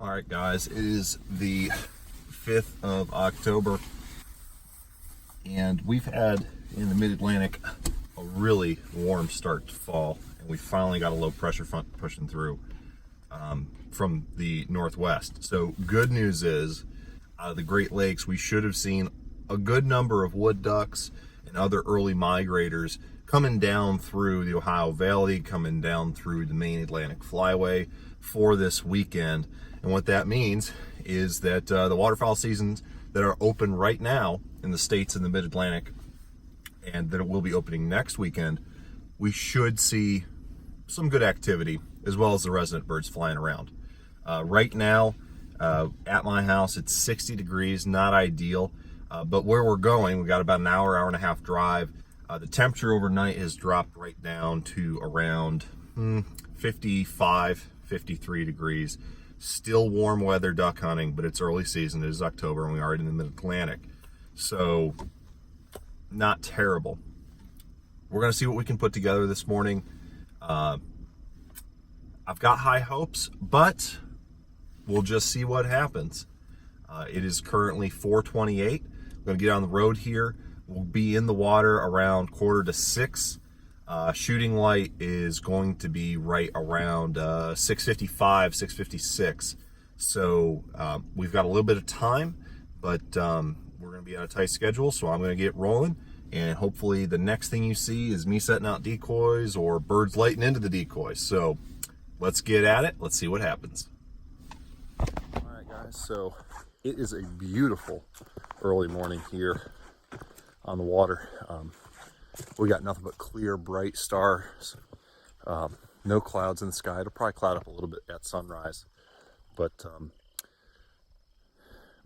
All right, guys, it is the 5th of October, and we've had in the mid-Atlantic a really warm start to fall, and we finally got a low pressure front pushing through from the northwest. So good news is the Great Lakes, we should have seen a good number of wood ducks and other early migrators coming down through the Ohio Valley, coming down through the main Atlantic flyway for this weekend. And what that means is that the waterfowl seasons that are open right now in the states in the mid-Atlantic, and that it will be opening next weekend, we should see some good activity as well as the resident birds flying around. Right now at my house it's 60 degrees, not ideal, but where we're going, we got about an hour and a half drive. The temperature overnight has dropped right down to around 55, 53 degrees. Still warm weather duck hunting, but it's early season. It is October and we are in the mid-Atlantic, so not terrible. We're going to see what we can put together this morning. I've got high hopes, but we'll just see what happens. It is currently 4:28. I'm going to get on the road here. We'll be in the water around 5:45. Shooting light is going to be right around 6:55, 6:56. So we've got a little bit of time, but we're going to be on a tight schedule, so I'm going to get rolling. And hopefully the next thing you see is me setting out decoys or birds lighting into the decoys. So let's get at it. Let's see what happens. All right, guys, so it is a beautiful early morning here on the water. We got nothing but clear, bright stars. No clouds in the sky. It'll probably cloud up a little bit at sunrise, but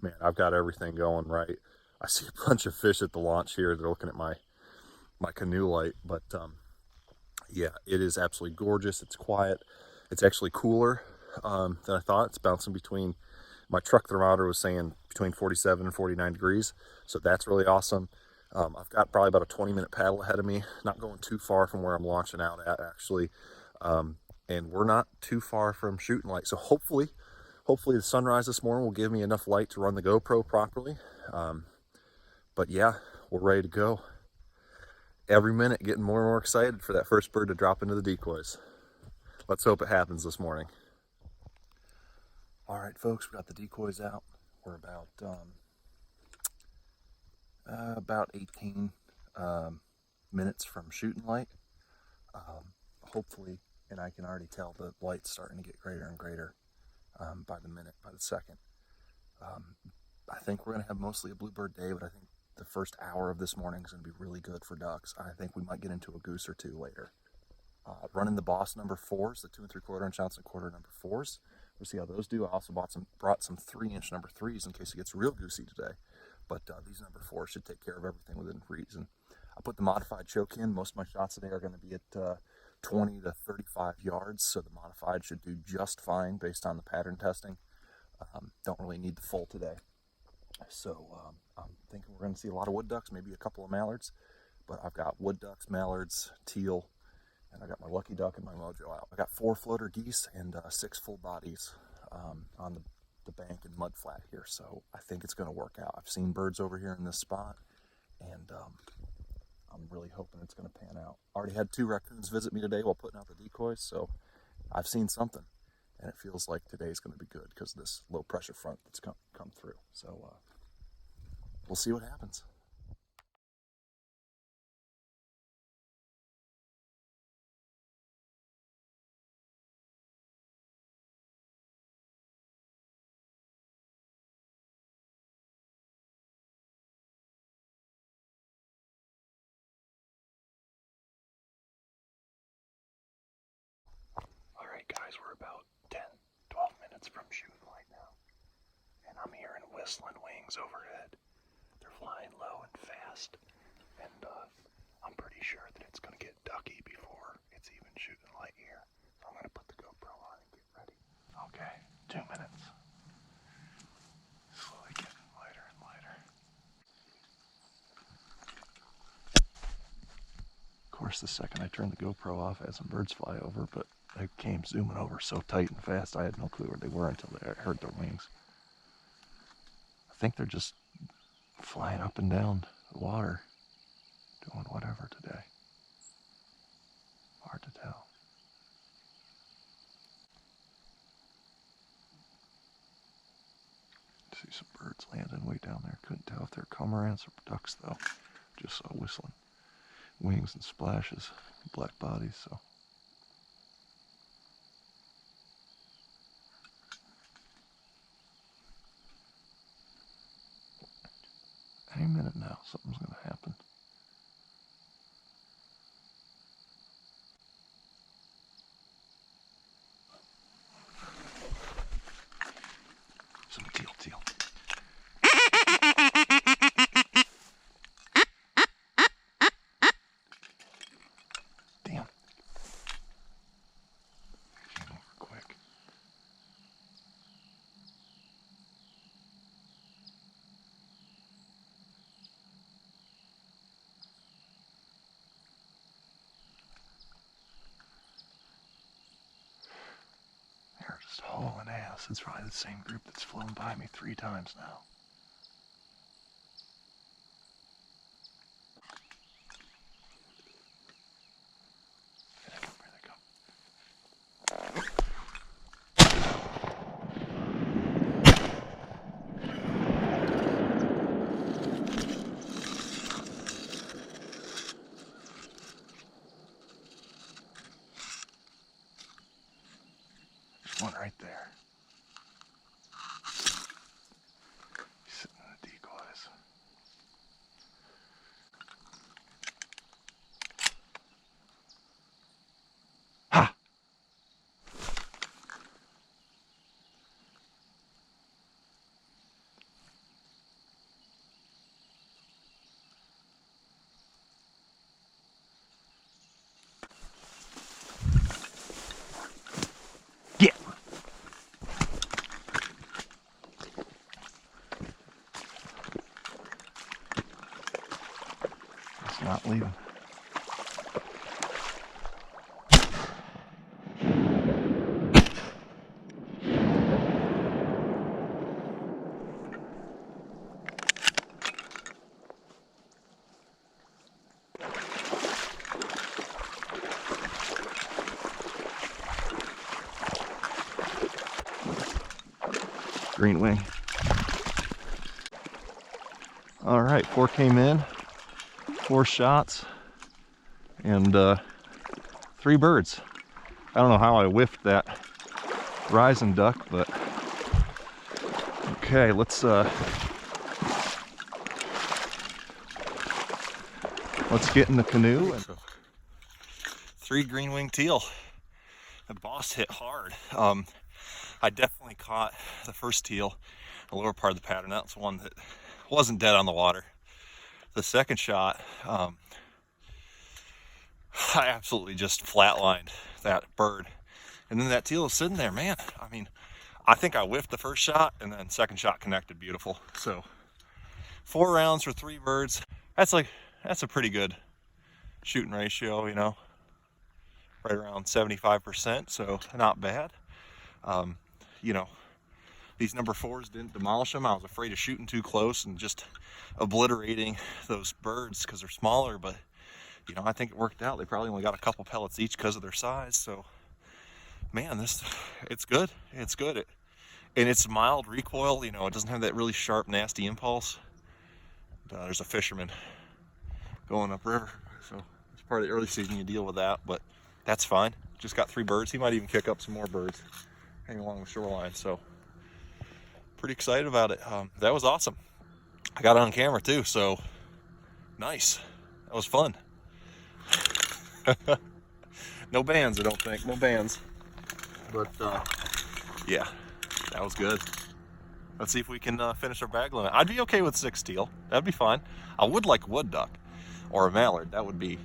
man, I've got everything going right. I see a bunch of fish at the launch here. They're looking at my canoe light, but yeah, it is absolutely gorgeous. It's quiet. It's actually cooler than I thought. It's bouncing between, my truck thermometer was saying between 47 and 49 degrees, so that's really awesome. I've got probably about a 20-minute paddle ahead of me, not going too far from where I'm launching out at, actually, and we're not too far from shooting light. So hopefully the sunrise this morning will give me enough light to run the GoPro properly. But yeah, we're ready to go. Every minute getting more and more excited for that first bird to drop into the decoys. Let's hope it happens this morning. All right, folks, we got the decoys out. We're about 18 minutes from shooting light. Hopefully, and I can already tell the light's starting to get greater and greater by the minute, by the second. I think we're going to have mostly a bluebird day, but I think the first hour of this morning is going to be really good for ducks. I think we might get into a goose or two later. Running the Boss number 4s, the 2 3/4 ounce and quarter number 4s. We'll see how those do. I also brought some 3-inch number 3s in case it gets real goosey today. But these number 4s should take care of everything within reason. I put the modified choke in. Most of my shots today are going to be at 20 to 35 yards, so the modified should do just fine based on the pattern testing. Don't really need the full today. So I'm thinking we're going to see a lot of wood ducks, maybe a couple of mallards. But I've got wood ducks, mallards, teal, and I got my lucky duck and my Mojo out. I got 4 floater geese and 6 full bodies on the bank and mud flat here, so I think it's going to work out. I've seen birds over here in this spot, and I'm really hoping it's going to pan out. I already had 2 raccoons visit me today while putting out the decoys, so I've seen something, and it feels like today's going to be good because of this low pressure front that's come through. So we'll see what happens. Alright guys, we're about 10, 12 minutes from shooting light now, and I'm hearing whistling wings overhead. They're flying low and fast, and I'm pretty sure that it's going to get ducky before it's even shooting light here. So I'm going to put the GoPro on and get ready. Okay, 2 minutes. Slowly getting lighter and lighter. Of course, the second I turn the GoPro off, I had some birds fly over, but They came zooming over so tight and fast, I had no clue where they were until I heard their wings. I think they're just flying up and down the water, doing whatever today. Hard to tell. See some birds landing way down there. Couldn't tell if they're cormorants or ducks though. Just saw whistling wings and splashes, black bodies. So any minute now, something's gonna happen. Some teal. Damn. Came over quick. They're just hauling ass. It's probably the same group that's flown by me 3 times now. Here they come. There's one right there. He's sitting in the decoys. Ha! Get! It's not leaving. Green wing. All right, 4 came in, 4 shots, and 3 birds. I don't know how I whiffed that rising duck, but okay, let's get in the canoe. 3 green wing teal. The boss hit hard. I definitely caught the first teal, the lower part of the pattern. That's one that wasn't dead on the water. The second shot, I absolutely just flatlined that bird. And then that teal was sitting there, man. I mean, I think I whiffed the first shot, and then second shot connected beautiful. So 4 rounds for 3 birds. That's a pretty good shooting ratio, you know, right around 75%. So not bad. You know, these number 4s didn't demolish them. I was afraid of shooting too close and just obliterating those birds because they're smaller, but you know, I think it worked out. They probably only got a couple pellets each because of their size. So man, it's good. It's good. And it's mild recoil, you know, it doesn't have that really sharp, nasty impulse. There's a fisherman going upriver, so it's part of the early season, you deal with that, but that's fine. Just got 3 birds. He might even kick up some more birds hanging along the shoreline, so pretty excited about it. That was awesome. I got it on camera too, so nice. That was fun. No bands, I don't think. No bands. But yeah, that was good. Let's see if we can finish our bag limit. I'd be okay with 6 teal. That'd be fine. I would like a wood duck or a mallard. That'd be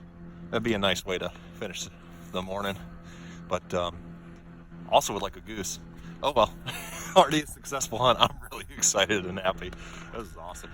a nice way to finish the morning. But also would like a goose. Oh well, already a successful hunt. I'm really excited and happy. That was awesome.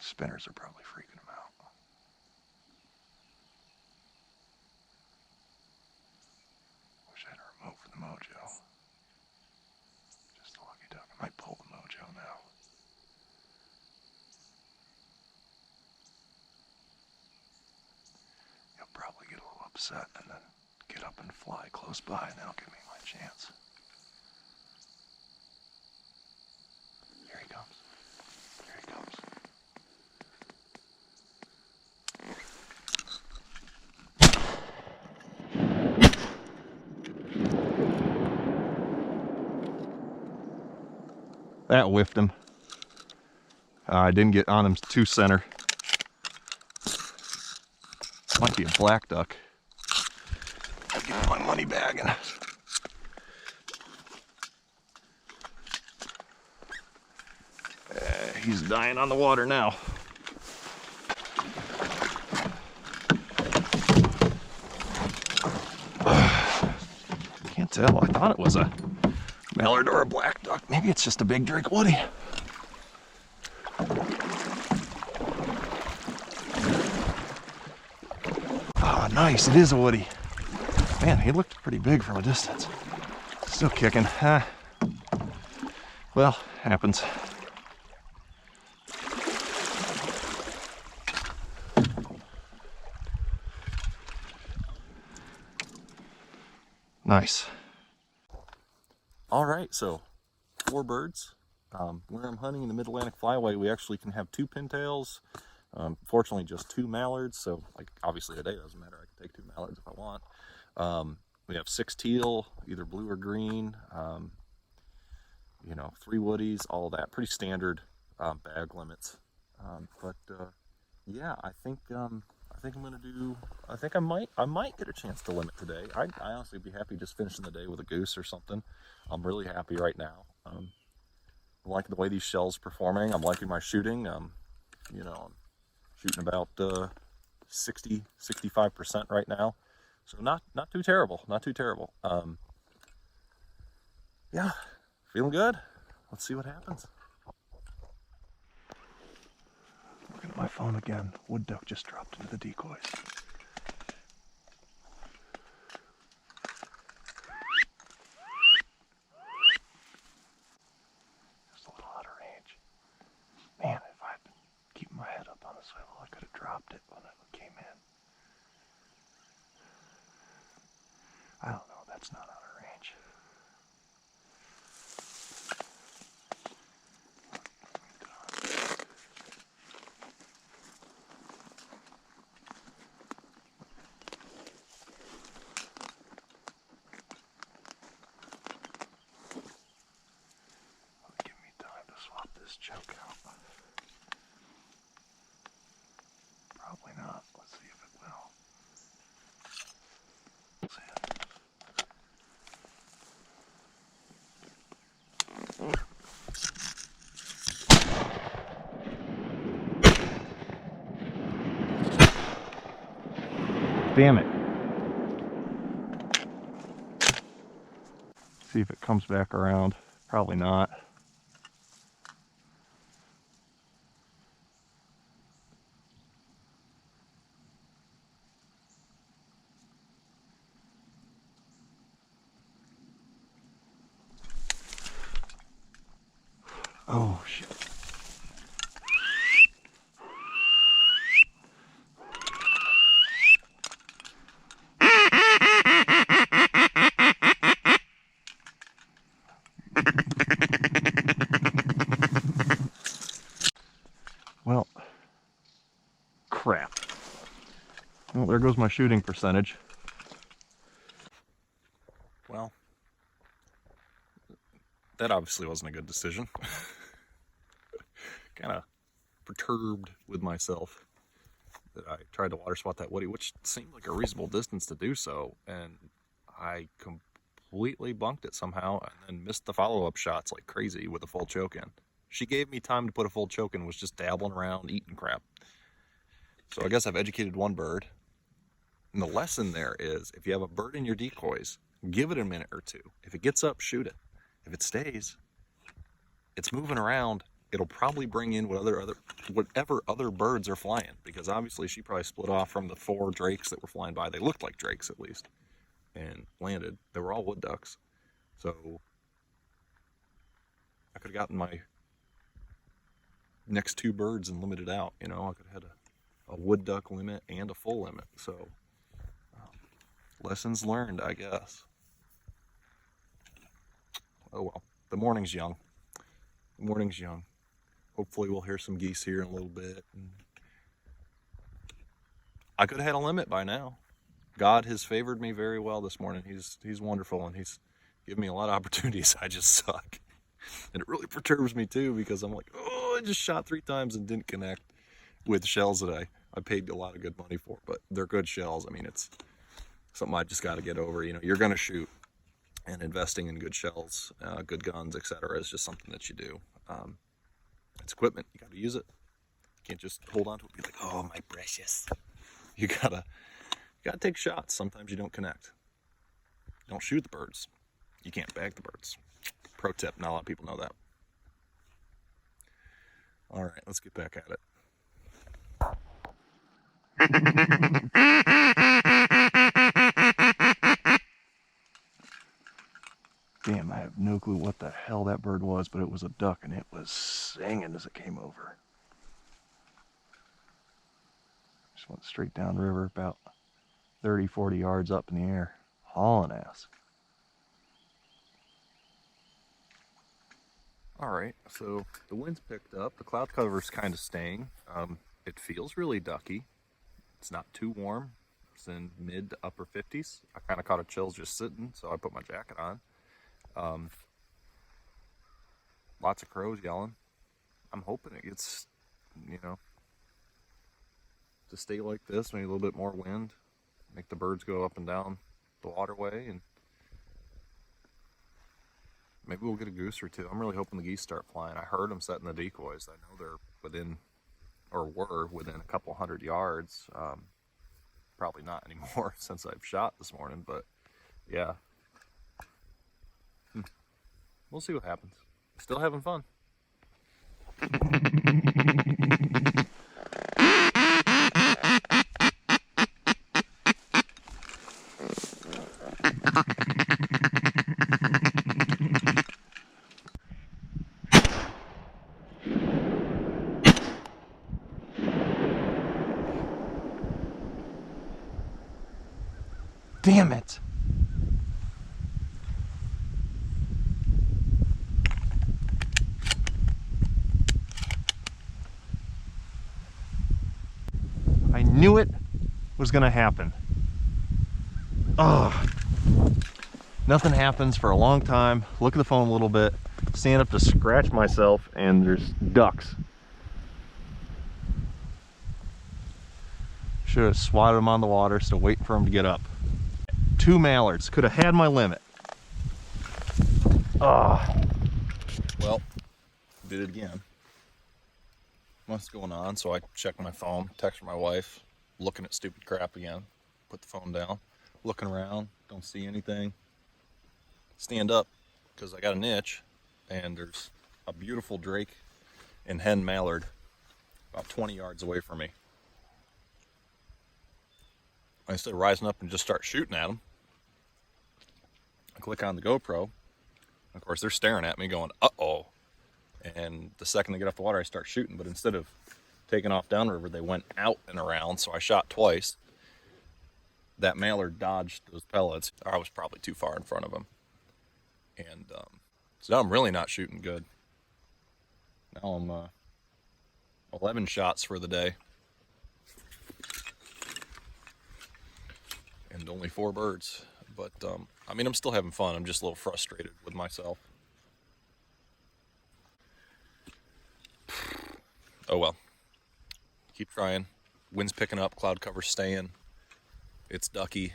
Spinners are probably freaking him out. Wish I had a remote for the Mojo. Just a lucky duck. I might pull the Mojo now. He'll probably get a little upset and then get up and fly close by, and that'll give me my chance. Here he comes. Here he comes. That whiffed him. I didn't get on him too center. Might be a black duck. I'll give him my money bag and he's dying on the water now. Can't tell. I thought it was a mallard or a black duck. Maybe it's just a big Drake Woody. Ah, nice. It is a Woody. Man, he looked pretty big from a distance. Still kicking. Well, happens. Nice. All right, so 4 birds. Where I'm hunting in the Mid-Atlantic Flyway, we actually can have 2 pintails. Fortunately, just 2 mallards. So, like, obviously today doesn't matter. I can take 2 mallards if I want. We have 6 teal, either blue or green. You know, 3 woodies, all of that. Pretty standard bag limits. Yeah, I think I'm gonna do. I think I might get a chance to limit today. I honestly be happy just finishing the day with a goose or something. I'm really happy right now. I'm liking the way these shells performing. I'm liking my shooting. You know, I'm shooting about 65% right now, so not too terrible. Not too terrible. Yeah, feeling good. Let's see what happens. Looking at my phone again. Wood duck just dropped into the decoys. Just a little out of range. Man, if I'd been keeping my head up on the swivel, I could have dropped it when it came in. I don't know, that's not out of range. Give me time to swap this choke out. Probably not. Let's see if it will. See it. Damn it. See if it comes back around. Probably not. Oh shit. Well, crap. Well, there goes my shooting percentage. Well, that obviously wasn't a good decision. Kind of perturbed with myself that I tried to water spot that woody, which seemed like a reasonable distance to do so, and I completely bunked it somehow and then missed the follow-up shots like crazy with a full choke in. She gave me time to put a full choke in, was just dabbling around, eating crap. So I guess I've educated 1 bird. And the lesson there is, if you have a bird in your decoys, give it a minute or 2. If it gets up, shoot it. If it stays, it's moving around, it'll probably bring in whatever other birds are flying, because obviously she probably split off from the 4 drakes that were flying by. They looked like drakes at least, and landed. They were all wood ducks. So I could have gotten my next 2 birds and limited out. You know, I could have had a wood duck limit and a full limit. So lessons learned, I guess. Oh well, the morning's young. The morning's young. Hopefully we'll hear some geese here in a little bit. I could have had a limit by now. God has favored me very well this morning. He's wonderful, and he's given me a lot of opportunities. I just suck. And it really perturbs me too, because I'm like, oh, I just shot 3 times and didn't connect with shells that I paid a lot of good money for, but they're good shells. I mean, it's something I just got to get over. You know, you're going to shoot, and investing in good shells, good guns, etc. is just something that you do. It's equipment. You got to use it. You can't just hold on to it and be like, oh, my precious. You gotta take shots. Sometimes you don't connect. Don't shoot the birds. You can't bag the birds. Pro tip, not a lot of people know that. All right, let's get back at it. Damn, I have no clue what the hell that bird was, but it was a duck, and it was singing as it came over. Just went straight down river, about 30, 40 yards up in the air, hauling ass. All right, so the wind's picked up. The cloud cover's kind of staying. It feels really ducky. It's not too warm. It's in mid to upper 50s. I kind of caught a chill just sitting, so I put my jacket on. Lots of crows yelling. I'm hoping it gets, you know, to stay like this, maybe a little bit more wind, make the birds go up and down the waterway, and maybe we'll get a goose or 2. I'm really hoping the geese start flying. I heard them setting the decoys. I know they're within, or were within a couple 100 yards. Probably not anymore since I've shot this morning, but yeah. We'll see what happens. Still having fun. Damn it! I knew it was gonna happen. Oh, nothing happens for a long time. Look at the phone a little bit, stand up to scratch myself, and there's ducks. Should have swatted them on the water, still waiting for them to get up. 2 mallards, could have had my limit. Ah, well, did it again. What's going on? So I check my phone, text my wife, looking at stupid crap again. Put the phone down, looking around, don't see anything. Stand up, because I got an itch, and there's a beautiful drake and hen mallard about 20 yards away from me. Instead of rising up and just start shooting at them, I click on the GoPro. Of course, they're staring at me going, uh-oh. And the second they get off the water, I start shooting. But instead of taking off downriver, they went out and around, so I shot twice. That mallard dodged those pellets. I was probably too far in front of him. And so now I'm really not shooting good. Now I'm 11 shots for the day. And only 4 birds. But, I mean, I'm still having fun. I'm just a little frustrated with myself. Oh well. Keep trying. Wind's picking up, cloud cover's staying. It's ducky.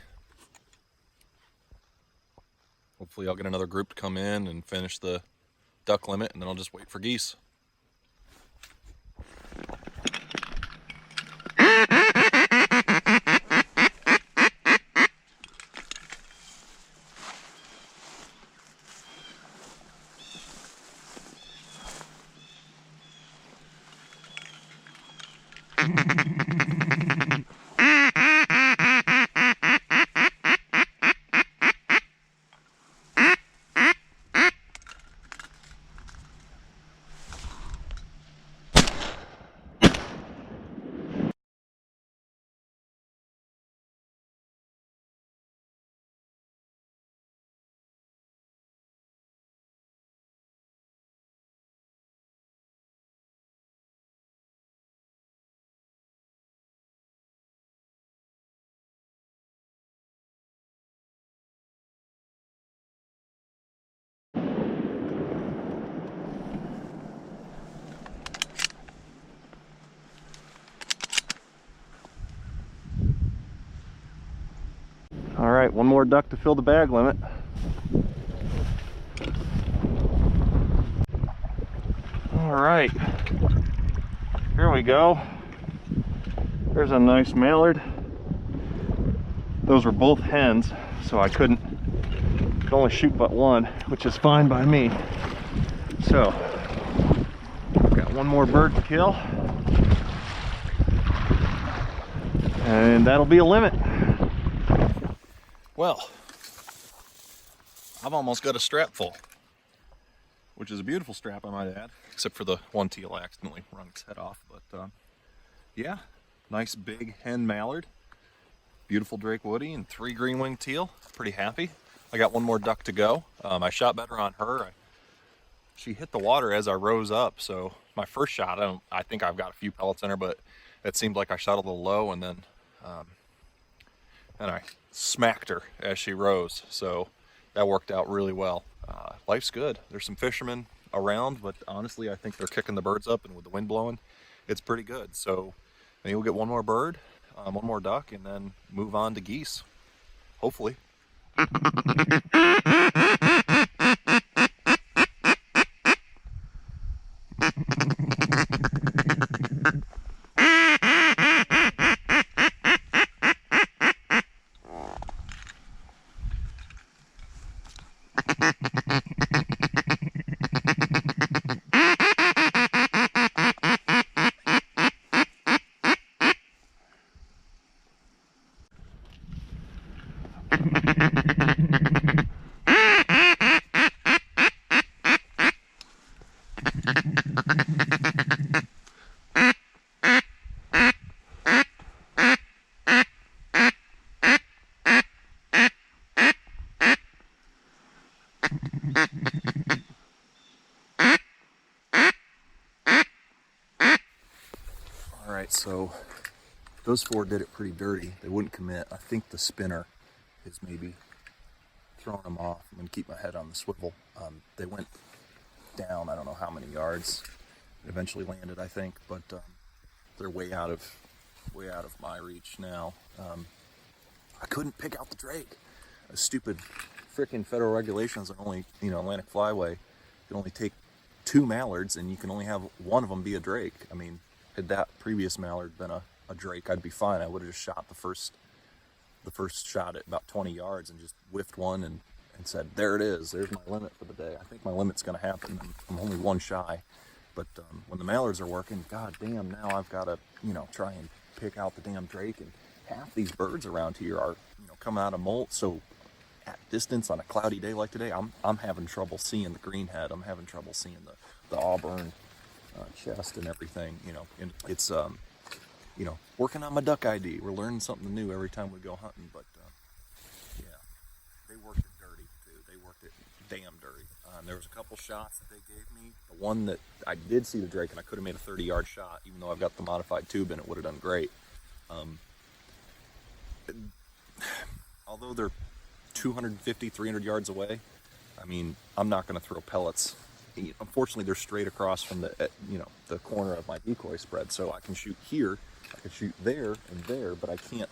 Hopefully I'll get another group to come in and finish the duck limit, and then I'll just wait for geese. All right, one more duck to fill the bag limit. All right, here we go. There's a nice mallard. Those were both hens, so I could only shoot but one, which is fine by me. So, got one more bird to kill, and that'll be a limit. Well, I've almost got a strap full, which is a beautiful strap, I might add, except for the one teal I accidentally wrung its head off. But yeah, nice big hen mallard, beautiful Drake Woody, and 3 green-winged teal. Pretty happy. I got one more duck to go. I shot better on her. She hit the water as I rose up, so my first shot, I think I've got a few pellets in her, but it seemed like I shot a little low, and then I smacked her as she rose, so that worked out really well. Life's good. There's some fishermen around, but honestly I think they're kicking the birds up, and with the wind blowing, it's pretty good. So maybe we'll get one more bird, one more duck, and then move on to geese, hopefully. Alright, so those 4 did it pretty dirty. They wouldn't commit. I think the spinner is maybe throwing them off. I'm going to keep my head on the swivel. They went down, I don't know how many yards. It eventually landed, I think, but they're way out of my reach now. I couldn't pick out the drake. A stupid freaking federal regulations on only, Atlantic flyway can only take 2 mallards, and you can only have one of them be a drake. I mean, had that previous mallard been a drake, I'd be fine. I would have just shot the first shot at about 20 yards and just whiffed one and said, there it is, there's my limit for the day. I think my limit's going to happen. I'm only one shy, but when the mallards are working, god damn, now I've got to try and pick out the damn drake. And half these birds around here are coming out of molt, so at distance on a cloudy day like today, I'm having trouble seeing the greenhead. I'm having trouble seeing the auburn chest and everything. And it's working on my duck ID. We're learning something new every time we go hunting. But yeah, they worked it dirty too. They worked it damn dirty. There was a couple shots that they gave me. The one that I did see the drake, and I could have made a 30-yard shot, even though I've got the modified tube in it, would have done great. Although they're 250, 300 yards away, I mean, I'm not going to throw pellets. Unfortunately, they're straight across from the corner of my decoy spread, so I can shoot here, I can shoot there and there, but I can't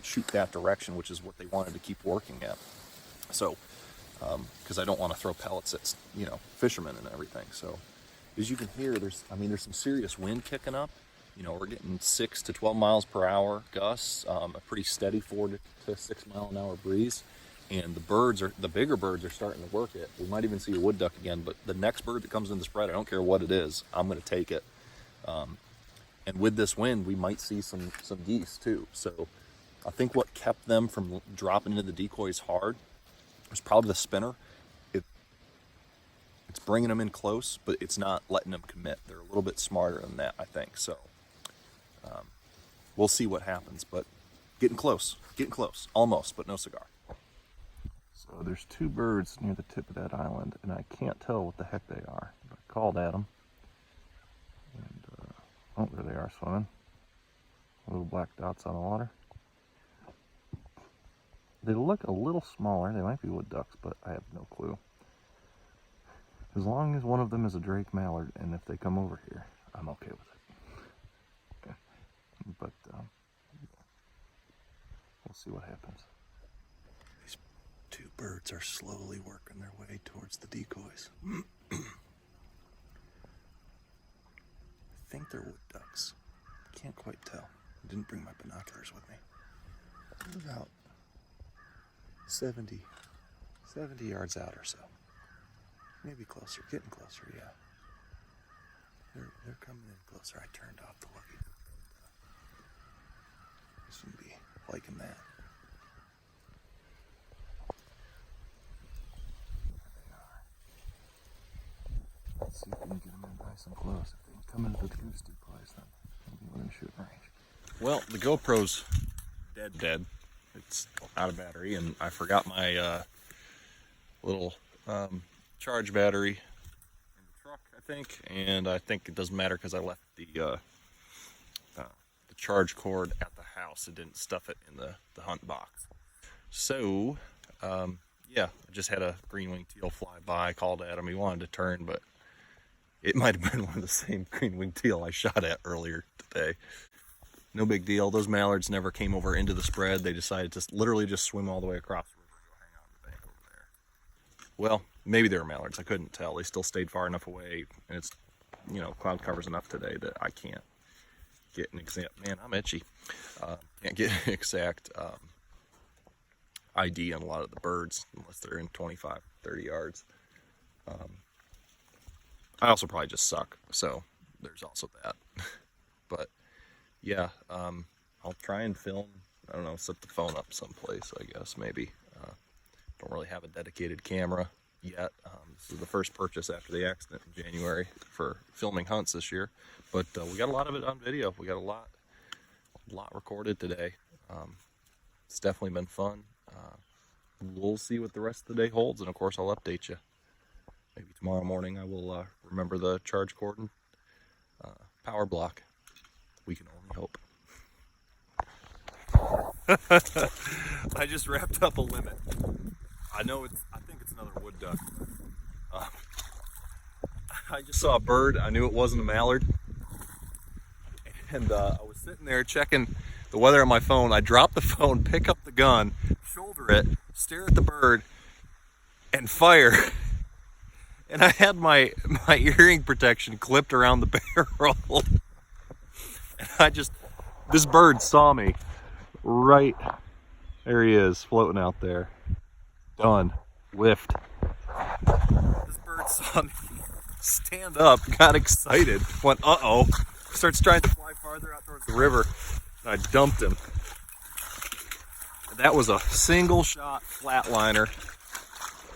shoot that direction, which is what they wanted to keep working at. So, because I don't want to throw pellets at fishermen and everything. So, as you can hear, there's some serious wind kicking up. We're getting 6 to 12 miles per hour gusts, a pretty steady 4 to 6 mile an hour breeze. And the bigger birds are starting to work it. We might even see a wood duck again, but the next bird that comes in the spread, I don't care what it is, I'm going to take it. And with this wind, we might see some geese too. So I think what kept them from dropping into the decoys hard was probably the spinner. It's bringing them in close, but it's not letting them commit. They're a little bit smarter than that, I think. So we'll see what happens, but getting close, almost, but no cigar. So there's two birds near the tip of that island, and I can't tell what the heck they are. I called at them, and oh, there they are swimming. Little black dots on the water. They look a little smaller. They might be wood ducks, but I have no clue. As long as one of them is a Drake Mallard, and if they come over here, I'm okay with it. Okay. But we'll see what happens. These two birds are slowly working their way towards the decoys. I think they're wood ducks. Can't quite tell. I didn't bring my binoculars with me. About 70 yards out or so. Maybe closer, getting closer, yeah. They're coming in closer. I turned off the lucky. I shouldn't be liking that. There they are. Let's see if we can get them in nice and close. If they can come into the goose decoys, then maybe we're in shooting range. Well, the GoPro's dead. It's out of battery, and I forgot my little charge battery in the truck, I think, and I think it doesn't matter because I left the charge cord at the house. It didn't stuff it in the hunt box. So yeah, I just had a green-winged teal fly by. I called at him. He wanted to turn, but it might have been one of the same green-winged teal I shot at earlier today. No big deal. Those mallards never came over into the spread. They decided to literally just swim all the way across the river and go hang out on the bank over there. Well, maybe they were mallards. I couldn't tell. They still stayed far enough away, and it's, you know, cloud cover's enough today that I can't get an exact, man, I'm itchy. Can't get an exact ID on a lot of the birds unless they're in 25, 30 yards. I also probably just suck, so there's also that. But yeah, I'll try and film, I don't know, set the phone up someplace, I guess, maybe. Don't really have a dedicated camera yet. This is the first purchase after the accident in January for filming hunts this year. But we got a lot of it on video. We got a lot recorded today. It's definitely been fun. We'll see what the rest of the day holds, and of course I'll update you. Maybe tomorrow morning I will remember the charge cord and power block. We can only hope. I just wrapped up a limit. I think it's another wood duck. I just saw a bird. I knew it wasn't a mallard. And I was sitting there checking the weather on my phone. I drop the phone, pick up the gun, shoulder it, stare at the bird, and fire. And I had my earring protection clipped around the barrel. And this bird saw me right there. He is floating out there. Done. Whiffed. This bird saw me stand up, got excited, went uh-oh, starts trying to fly farther out towards the river, and I dumped him. That was a single shot flatliner.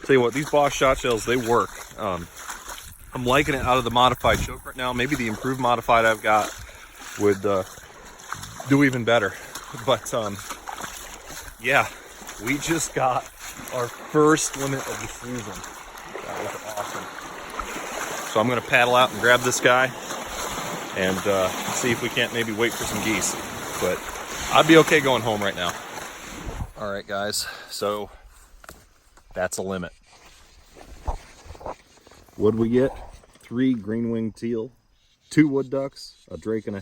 Tell you what, these Boss Shotshells, they work. I'm liking it out of the modified choke right now. Maybe the improved modified I've got would do even better. But yeah, we just got our first limit of the season. That was awesome. So I'm gonna paddle out and grab this guy and see if we can't maybe wait for some geese. But I'd be okay going home right now. All right, guys, so that's a limit. What'd we get? 3 green-winged teal, 2 wood ducks, a drake and a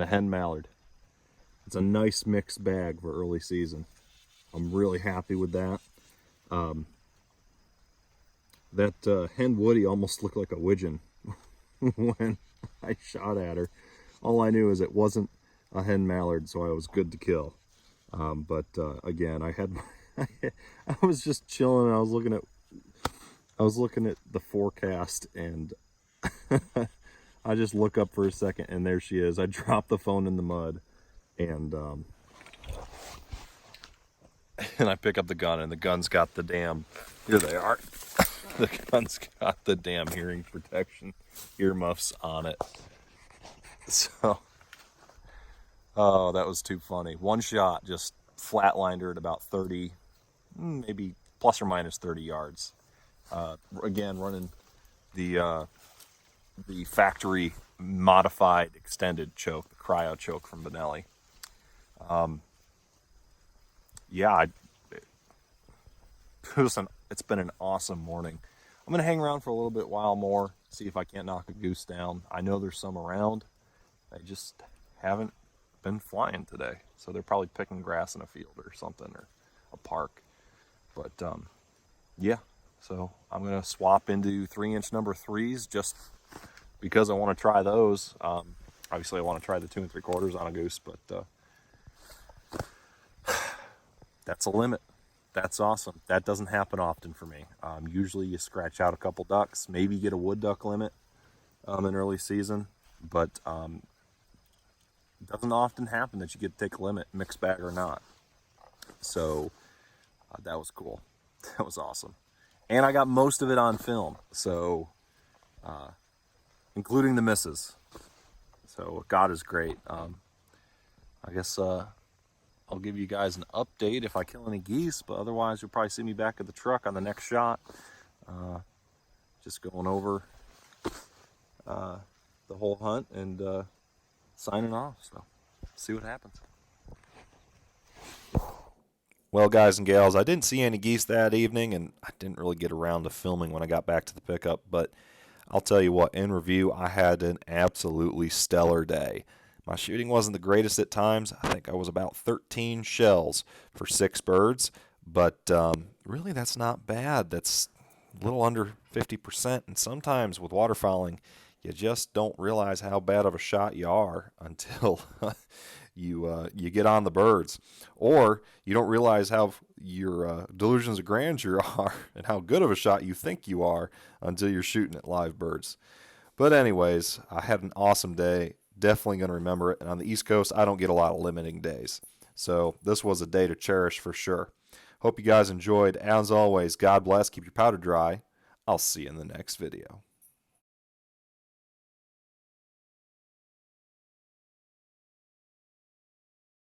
hen mallard. It's a nice mixed bag for early season. I'm really happy with that. That hen woody almost looked like a widgeon when I shot at her. All I knew is it wasn't a hen mallard, so I was good to kill. But again, I was just chilling. And I was looking at the forecast, and I just look up for a second, and there she is. I dropped the phone in the mud, and I pick up the gun, and the gun's got the damn, here they are. The gun's got the damn hearing protection earmuffs on it. So, oh, that was too funny. One shot just flatlined her at about 30, maybe plus or minus 30 yards. Again, running the factory modified extended choke, the cryo choke from Benelli. Yeah, it's been an awesome morning. I'm gonna hang around for a little bit while more, see if I can't knock a goose down. I know there's some around. They just haven't been flying today, so they're probably picking grass in a field or something, or a park. But yeah, so I'm gonna swap into 3-inch number 3s just because I want to try those. Obviously, I want to try the 2 3/4 on a goose, but that's a limit. That's awesome. That doesn't happen often for me. Usually you scratch out a couple ducks, maybe get a wood duck limit in early season, but it doesn't often happen that you get to take a limit, mixed bag or not. So that was cool. That was awesome. And I got most of it on film, so including the misses. So God is great. I guess I'll give you guys an update if I kill any geese, but otherwise you'll probably see me back at the truck on the next shot. Just going over the whole hunt and signing off. So see what happens. Well, guys and gals, I didn't see any geese that evening, and I didn't really get around to filming when I got back to the pickup, but I'll tell you what, in review, I had an absolutely stellar day. My shooting wasn't the greatest at times. I think I was about 13 shells for 6 birds, but really that's not bad. That's a little under 50%, and sometimes with waterfowling, you just don't realize how bad of a shot you are until you get on the birds, or you don't realize how your delusions of grandeur are and how good of a shot you think you are until you're shooting at live birds. But anyways, I had an awesome day. Definitely going to remember it. And on the East Coast, I don't get a lot of limiting days, so this was a day to cherish for sure. Hope you guys enjoyed. As always, God bless. Keep your powder dry. I'll see you in the next video.